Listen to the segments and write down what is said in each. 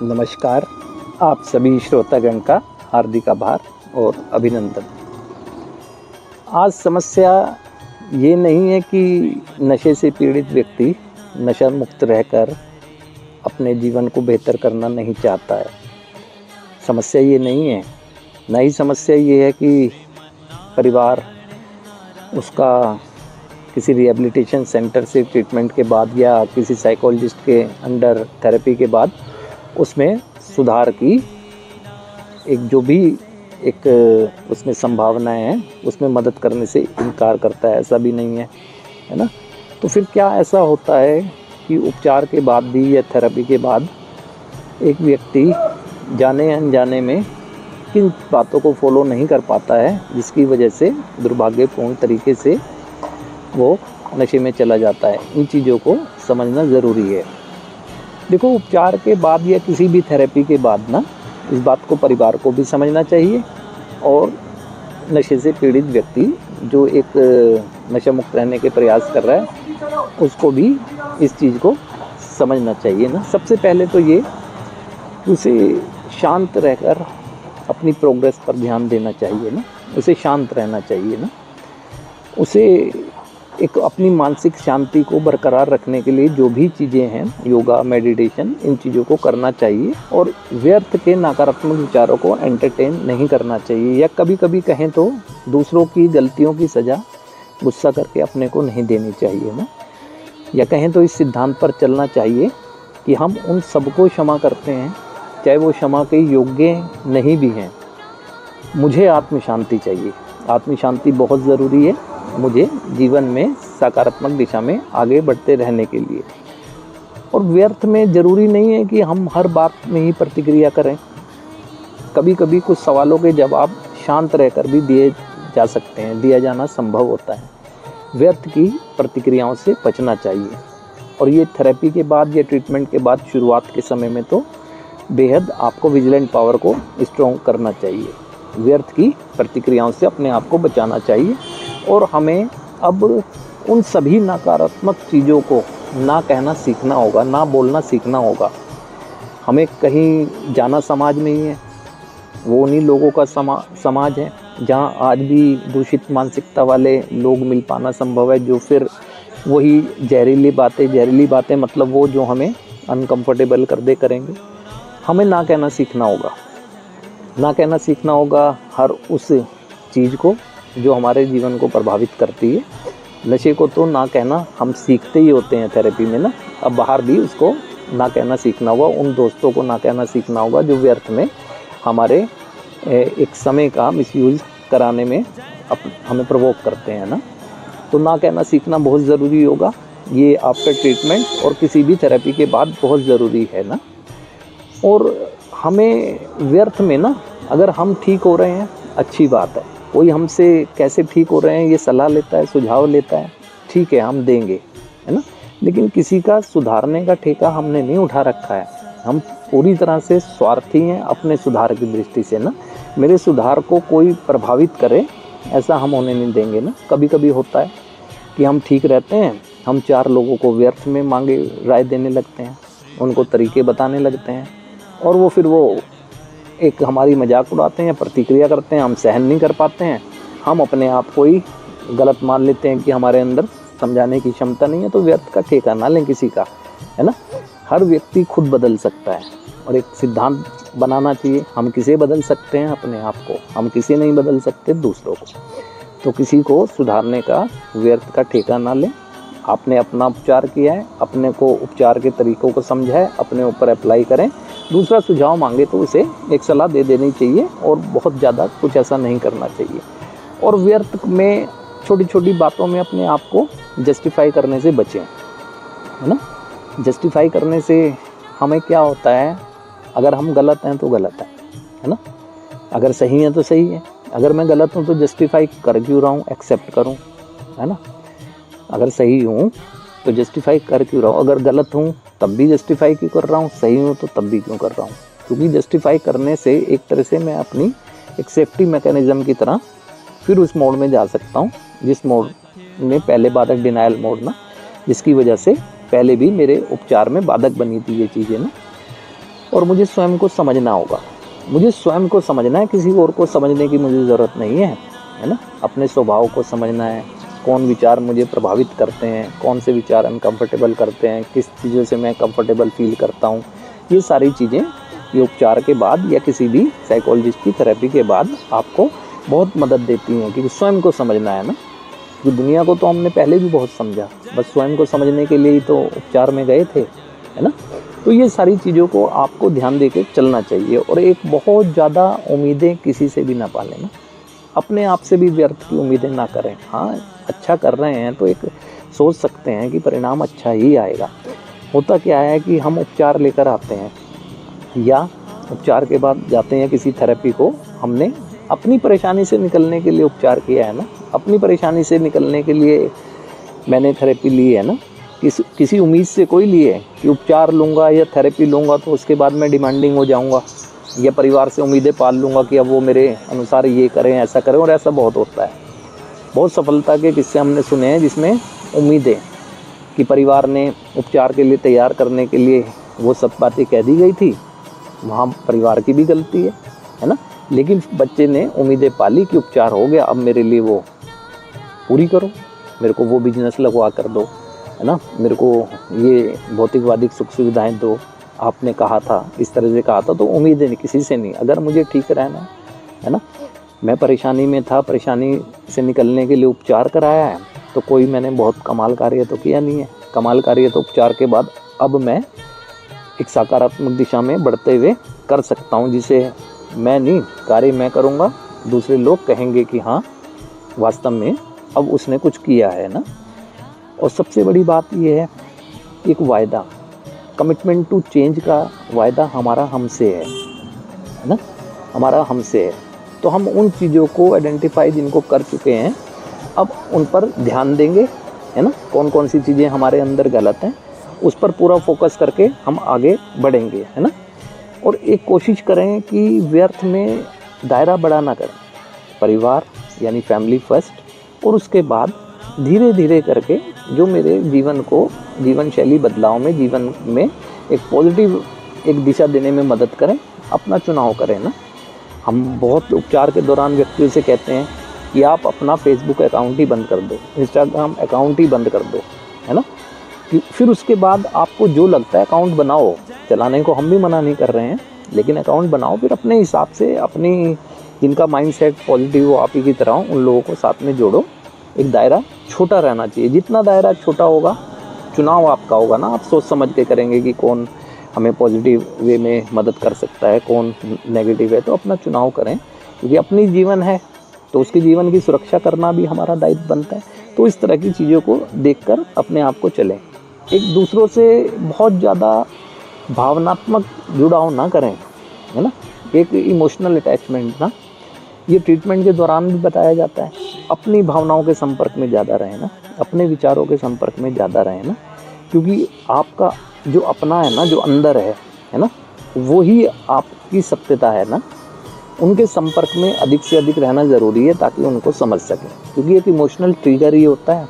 नमस्कार। आप सभी श्रोतागण का हार्दिक आभार और अभिनंदन। आज समस्या ये नहीं है कि नशे से पीड़ित व्यक्ति नशा मुक्त रहकर अपने जीवन को बेहतर करना नहीं चाहता है। समस्या ये नहीं है। नई समस्या ये है कि परिवार उसका किसी रिहैबिलिटेशन सेंटर से ट्रीटमेंट के बाद या किसी साइकोलॉजिस्ट के अंडर थेरेपी के बाद उसमें सुधार की एक उसमें संभावनाएं हैं, उसमें मदद करने से इनकार करता है। ऐसा भी नहीं है ना। तो फिर क्या ऐसा होता है कि उपचार के बाद भी या थेरेपी के बाद एक व्यक्ति जाने अनजाने में किन बातों को फॉलो नहीं कर पाता है, जिसकी वजह से दुर्भाग्यपूर्ण तरीके से वो नशे में चला जाता है। इन चीज़ों को समझना ज़रूरी है। देखो, उपचार के बाद या किसी भी थेरेपी के बाद ना, इस बात को परिवार को भी समझना चाहिए और नशे से पीड़ित व्यक्ति जो एक नशा मुक्त रहने के प्रयास कर रहा है उसको भी इस चीज़ को समझना चाहिए ना। सबसे पहले तो ये उसे शांत रहकर अपनी प्रोग्रेस पर ध्यान देना चाहिए ना। उसे शांत रहना चाहिए ना। उसे एक अपनी मानसिक शांति को बरकरार रखने के लिए जो भी चीज़ें हैं, योगा, मेडिटेशन, इन चीज़ों को करना चाहिए और व्यर्थ के नकारात्मक विचारों को एंटरटेन नहीं करना चाहिए। या कभी कभी कहें तो दूसरों की गलतियों की सज़ा गुस्सा करके अपने को नहीं देनी चाहिए ना। या कहें तो इस सिद्धांत पर चलना चाहिए कि हम उन सबको क्षमा करते हैं चाहे वो क्षमा के योग्य नहीं भी हैं। मुझे आत्म शांति चाहिए। आत्म शांति बहुत ज़रूरी है मुझे जीवन में सकारात्मक दिशा में आगे बढ़ते रहने के लिए। और व्यर्थ में ज़रूरी नहीं है कि हम हर बात में ही प्रतिक्रिया करें। कभी कभी कुछ सवालों के जवाब शांत रहकर भी दिए जा सकते हैं, दिया जाना संभव होता है। व्यर्थ की प्रतिक्रियाओं से बचना चाहिए। और ये थेरेपी के बाद या ट्रीटमेंट के बाद शुरुआत के समय में तो बेहद आपको विजिलेंट पावर को स्ट्रॉन्ग करना चाहिए। व्यर्थ की प्रतिक्रियाओं से अपने आप को बचाना चाहिए और हमें अब उन सभी नकारात्मक चीज़ों को ना कहना सीखना होगा, ना बोलना सीखना होगा। हमें कहीं जाना समाज में ही है, वो उन्हीं लोगों का समाज है जहाँ आज भी दूषित मानसिकता वाले लोग मिल पाना संभव है, जो फिर वही जहरीली बातें मतलब वो जो हमें अनकंफर्टेबल कर दे करेंगे। हमें ना कहना सीखना होगा। ना कहना सीखना होगा हर उस चीज़ को जो हमारे जीवन को प्रभावित करती है। नशे को तो ना कहना हम सीखते ही होते हैं थेरेपी में ना। अब बाहर भी उसको ना कहना सीखना होगा। उन दोस्तों को ना कहना सीखना होगा जो व्यर्थ में हमारे एक समय का मिसयूज़ कराने में हमें प्रवोक करते हैं ना। तो ना कहना सीखना बहुत ज़रूरी होगा। ये आफ्टर ट्रीटमेंट और किसी भी थेरेपी के बाद बहुत ज़रूरी है ना। और हमें व्यर्थ में ना, अगर हम ठीक हो रहे हैं अच्छी बात है। कोई हमसे कैसे ठीक हो रहे हैं ये सलाह लेता है, सुझाव लेता है, ठीक है, हम देंगे, है ना। लेकिन किसी का सुधारने का ठेका हमने नहीं उठा रखा है। हम पूरी तरह से स्वार्थी हैं अपने सुधार की दृष्टि से ना। मेरे सुधार को कोई प्रभावित करे ऐसा हम होने नहीं देंगे ना। कभी कभी होता है कि हम ठीक रहते हैं, हम 4 लोगों को व्यर्थ में मांगे राय देने लगते हैं, उनको तरीके बताने लगते हैं और वो फिर एक हमारी मजाक उड़ाते हैं, प्रतिक्रिया करते हैं। हम सहन नहीं कर पाते हैं, हम अपने आप को ही गलत मान लेते हैं कि हमारे अंदर समझाने की क्षमता नहीं है। तो व्यर्थ का ठेका ना लें किसी का, है ना। हर व्यक्ति खुद बदल सकता है और एक सिद्धांत बनाना चाहिए, हम किसे बदल सकते हैं, अपने आप को। हम किसी नहीं बदल सकते दूसरों को। तो किसी को सुधारने का व्यर्थ का ठेका ना लें। आपने अपना उपचार किया है, अपने को उपचार के तरीकों को समझा है, अपने ऊपर अप्लाई करें। दूसरा सुझाव मांगे तो उसे एक सलाह दे देनी चाहिए और बहुत ज़्यादा कुछ ऐसा नहीं करना चाहिए। और व्यर्थ में छोटी छोटी बातों में अपने आप को जस्टिफाई करने से बचें, है ना। जस्टिफाई करने से हमें क्या होता है, अगर हम गलत हैं तो गलत है ना। अगर सही है तो सही है। अगर मैं गलत हूँ तो जस्टिफाई कर क्यों रहा हूँ, एक्सेप्ट करूँ, है ना। अगर सही हूँ तो जस्टिफाई कर क्यों रहा हूँ, अगर गलत हूँ तब भी जस्टिफाई क्यों कर रहा हूँ, सही हूँ तो तब भी क्यों कर रहा हूँ। क्योंकि जस्टिफाई करने से एक तरह से मैं अपनी एक सेफ्टी मैकेनिज़्म की तरह फिर उस मोड में जा सकता हूँ, जिस मोड में पहले बाधक डिनायल मोड ना, जिसकी वजह से पहले भी मेरे उपचार में बाधक बनी थी ये चीज़ें ना। और मुझे स्वयं को समझना होगा। मुझे स्वयं को समझना है, किसी और को समझने की मुझे ज़रूरत नहीं है ना। अपने स्वभाव को समझना है, कौन विचार मुझे प्रभावित करते हैं, कौन से विचार अनकंफर्टेबल करते हैं, किस चीज़ों से मैं कंफर्टेबल फील करता हूँ। ये सारी चीज़ें ये उपचार के बाद या किसी भी साइकोलॉजिस्ट की थेरेपी के बाद आपको बहुत मदद देती हैं, क्योंकि स्वयं को समझना है ना। कि दुनिया को तो हमने पहले भी बहुत समझा, बस स्वयं को समझने के लिए ही तो उपचार में गए थे, है ना। तो ये सारी चीज़ों को आपको ध्यान देके चलना चाहिए। और एक बहुत ज़्यादा उम्मीदें किसी से भी ना पालें ना, अपने आप से भी व्यर्थ की उम्मीदें ना करें। हाँ, अच्छा कर रहे हैं तो एक सोच सकते हैं कि परिणाम अच्छा ही आएगा। होता क्या है कि हम उपचार लेकर आते हैं या उपचार के बाद जाते हैं किसी थेरेपी को, हमने अपनी परेशानी से निकलने के लिए उपचार किया है ना, अपनी परेशानी से निकलने के लिए मैंने थेरेपी ली है ना। किसी उम्मीद से कोई ली है कि उपचार लूँगा या थेरेपी लूँगा तो उसके बाद मैं डिमांडिंग हो जाऊँगा, या परिवार से उम्मीदें पाल लूँगा कि अब वो मेरे अनुसार ये करें, ऐसा करें। और ऐसा बहुत होता है। बहुत सफलता के किस्से हमने सुने हैं जिसमें उम्मीदें कि परिवार ने उपचार के लिए तैयार करने के लिए वो सब बातें कह दी गई थी, वहाँ परिवार की भी गलती है ना। लेकिन बच्चे ने उम्मीदें पाली कि उपचार हो गया, अब मेरे लिए वो पूरी करो, मेरे को वो बिजनेस लगवा कर दो, है ना, मेरे को ये भौतिकवादी सुख सुविधाएं दो, आपने कहा था, इस तरह से कहा था। तो उम्मीदें नहीं, किसी से नहीं। अगर मुझे ठीक रहना है ना, मैं परेशानी में था, परेशानी से निकलने के लिए उपचार कराया है, तो कोई मैंने बहुत कमाल कार्य तो किया नहीं है। कमाल कार्य तो उपचार के बाद अब मैं एक सकारात्मक दिशा में बढ़ते हुए कर सकता हूँ, जिसे मैं नहीं, कार्य मैं करूँगा, दूसरे लोग कहेंगे कि हाँ वास्तव में अब उसने कुछ किया है ना। और सबसे बड़ी बात यह है, एक वायदा, कमिटमेंट टू चेंज का वायदा हमारा हमसे है ना, हमारा हमसे है। तो हम उन चीज़ों को आइडेंटिफाई जिनको कर चुके हैं, अब उन पर ध्यान देंगे, है ना। कौन कौन सी चीज़ें हमारे अंदर गलत हैं, उस पर पूरा फोकस करके हम आगे बढ़ेंगे, है ना। और एक कोशिश करें कि व्यर्थ में दायरा बड़ा ना करें, परिवार यानी फैमिली फर्स्ट, और उसके बाद धीरे धीरे करके जो मेरे जीवन को, जीवन शैली बदलाव में, जीवन में एक पॉजिटिव एक दिशा देने में मदद करें, अपना चुनाव करें ना। हम बहुत उपचार के दौरान व्यक्तियों से कहते हैं कि आप अपना फेसबुक अकाउंट ही बंद कर दो, इंस्टाग्राम अकाउंट ही बंद कर दो, है ना। फिर उसके बाद आपको जो लगता है अकाउंट बनाओ, चलाने को हम भी मना नहीं कर रहे हैं, लेकिन अकाउंट बनाओ फिर अपने हिसाब से, अपनी जिनका माइंडसेट पॉजिटिव हो, आप ही की तरह उन लोगों को साथ में जोड़ो। एक दायरा छोटा रहना चाहिए, जितना दायरा छोटा होगा, चुनाव आपका होगा ना, आप सोच समझ के करेंगे कि कौन हमें पॉजिटिव वे में मदद कर सकता है, कौन नेगेटिव है। तो अपना चुनाव करें, क्योंकि अपनी जीवन है तो उसके जीवन की सुरक्षा करना भी हमारा दायित्व बनता है। तो इस तरह की चीज़ों को देखकर अपने आप को चलें। एक दूसरों से बहुत ज़्यादा भावनात्मक जुड़ाव ना करें, है ना, एक इमोशनल अटैचमेंट ना, ये ट्रीटमेंट के दौरान भी बताया जाता है। अपनी भावनाओं के संपर्क में ज़्यादा रहें ना, अपने विचारों के संपर्क में ज़्यादा रहें ना, क्योंकि आपका जो अपना है ना, जो अंदर है ना, वो ही आपकी सत्यता है ना। उनके संपर्क में अधिक से अधिक रहना ज़रूरी है ताकि उनको समझ सकें, क्योंकि एक इमोशनल ट्रिगर ही होता है।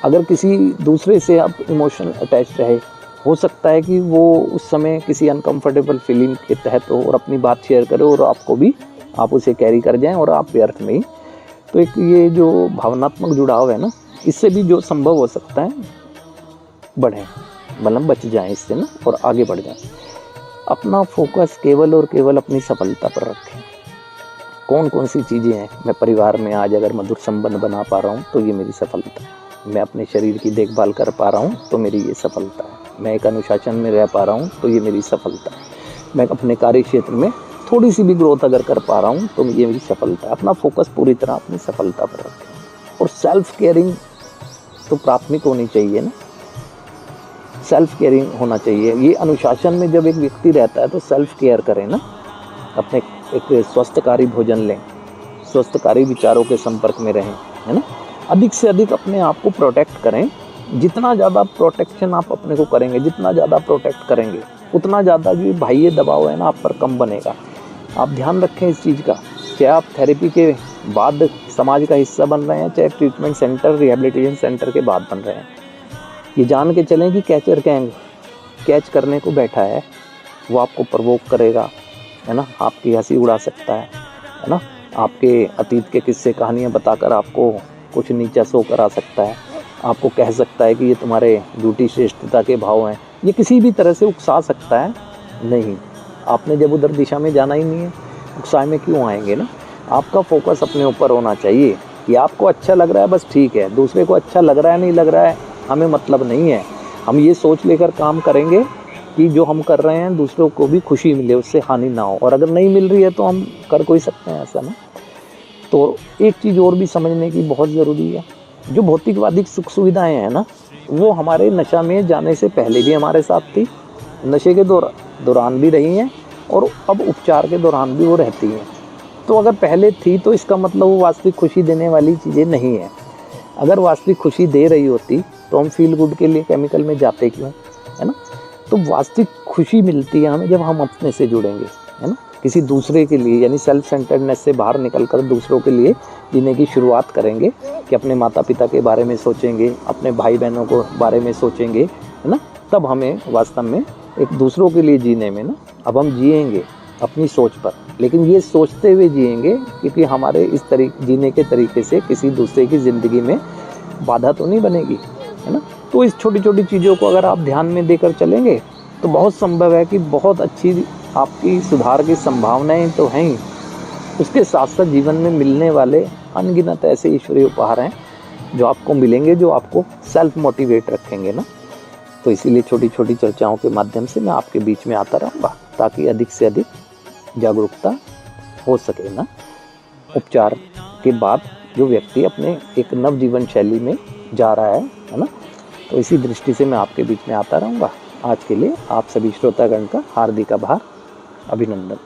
अगर किसी दूसरे से आप इमोशनल अटैच रहे, हो सकता है कि वो उस समय किसी अनकंफर्टेबल फीलिंग के तहत हो और अपनी बात शेयर करे और आपको भी, आप उसे कैरी कर जाएं और आप व्यर्थ में ही। तो एक ये जो भावनात्मक जुड़ाव है ना, इससे भी जो संभव हो सकता है बढ़ें, मतलब बच जाएं इससे ना और आगे बढ़ जाएं। अपना फोकस केवल और केवल अपनी सफलता पर रखें। कौन कौन सी चीज़ें हैं, मैं परिवार में आज अगर मधुर संबंध बना पा रहा हूँ तो ये मेरी सफलता है, मैं अपने शरीर की देखभाल कर पा रहा हूँ तो मेरी ये सफलता है, मैं एक अनुशासन में रह पा रहा हूँ तो ये मेरी सफलता है, मैं अपने कार्य क्षेत्र में थोड़ी सी भी ग्रोथ अगर कर पा रहा हूँ तो ये मेरी सफलता है। अपना फोकस पूरी तरह अपनी सफलता पर रखें। और सेल्फ केयरिंग तो प्राथमिक होनी चाहिए ना, सेल्फ केयरिंग होना चाहिए। ये अनुशासन में जब एक व्यक्ति रहता है तो सेल्फ केयर करें ना, अपने एक स्वस्थकारी भोजन लें, स्वस्थकारी विचारों के संपर्क में रहें, है ना। अधिक से अधिक अपने आप को प्रोटेक्ट करें। जितना ज़्यादा प्रोटेक्शन आप अपने को करेंगे, जितना ज़्यादा प्रोटेक्ट करेंगे, उतना ज़्यादा जो बाह्य दबाव है ना आप पर कम बनेगा। आप ध्यान रखें इस चीज़ का, चाहे आप थेरेपी के बाद समाज का हिस्सा बन रहे हैं, चाहे ट्रीटमेंट सेंटर, रिहेबिलिटेशन सेंटर के बाद बन रहे हैं। ये जान के चलें कि कैचर गैंग कैच करने को बैठा है, वो आपको प्रवोक करेगा, है ना, आपकी हंसी उड़ा सकता है ना, आपके अतीत के किस्से कहानियाँ बताकर आपको कुछ नीचा सो करा सकता है, आपको कह सकता है कि ये तुम्हारे झूठी श्रेष्ठता के भाव हैं, ये किसी भी तरह से उकसा सकता है। नहीं, आपने जब उधर दिशा में जाना ही नहीं है, उकसाए में क्यों आएंगे ना। आपका फोकस अपने ऊपर होना चाहिए कि आपको अच्छा लग रहा है बस ठीक है, दूसरे को अच्छा लग रहा है नहीं लग रहा है हमें मतलब नहीं है। हम ये सोच लेकर काम करेंगे कि जो हम कर रहे हैं दूसरों को भी खुशी मिले, उससे हानि ना हो, और अगर नहीं मिल रही है तो हम कर कोई सकते हैं ऐसा ना। तो एक चीज़ और भी समझने की बहुत ज़रूरी है, जो भौतिकवादिक सुख सुविधाएं हैं ना, वो हमारे नशा में जाने से पहले भी हमारे साथ थी, नशे के दौरान भी रही हैं, और अब उपचार के दौरान भी वो रहती हैं। तो अगर पहले थी तो इसका मतलब वो वास्तविक खुशी देने वाली चीज़ें नहीं है। अगर वास्तविक खुशी दे रही होती तो हम फील गुड के लिए केमिकल में जाते क्यों, है ना। तो वास्तविक खुशी मिलती है हमें जब हम अपने से जुड़ेंगे, है ना, किसी दूसरे के लिए, यानी सेल्फ सेंटर्डनेस से बाहर निकलकर दूसरों के लिए जीने की शुरुआत करेंगे, कि अपने माता पिता के बारे में सोचेंगे, अपने भाई बहनों को बारे में सोचेंगे, है ना, तब हमें वास्तव में एक दूसरों के लिए जीने में ना, अब हम जिएंगे अपनी सोच पर, लेकिन ये सोचते हुए जिएंगे क्योंकि हमारे इस जीने के तरीके से किसी दूसरे की ज़िंदगी में बाधा तो नहीं बनेगी, है ना। तो इस छोटी छोटी चीज़ों को अगर आप ध्यान में देकर चलेंगे तो बहुत संभव है कि बहुत अच्छी आपकी सुधार की संभावनाएं तो हैं ही, उसके साथ साथ जीवन में मिलने वाले अनगिनत ऐसे ईश्वरीय उपहार हैं जो आपको मिलेंगे, जो आपको सेल्फ मोटिवेट रखेंगे ना। तो इसीलिए छोटी छोटी चर्चाओं के माध्यम से मैं आपके बीच में आता रहूँगा ताकि अधिक से अधिक जागरूकता हो सके ना। उपचार के बाद जो व्यक्ति अपने एक नव जीवन शैली में जा रहा है ना, तो इसी दृष्टि से मैं आपके बीच में आता रहूँगा। आज के लिए आप सभी श्रोतागण का हार्दिक आभार, अभिनंदन।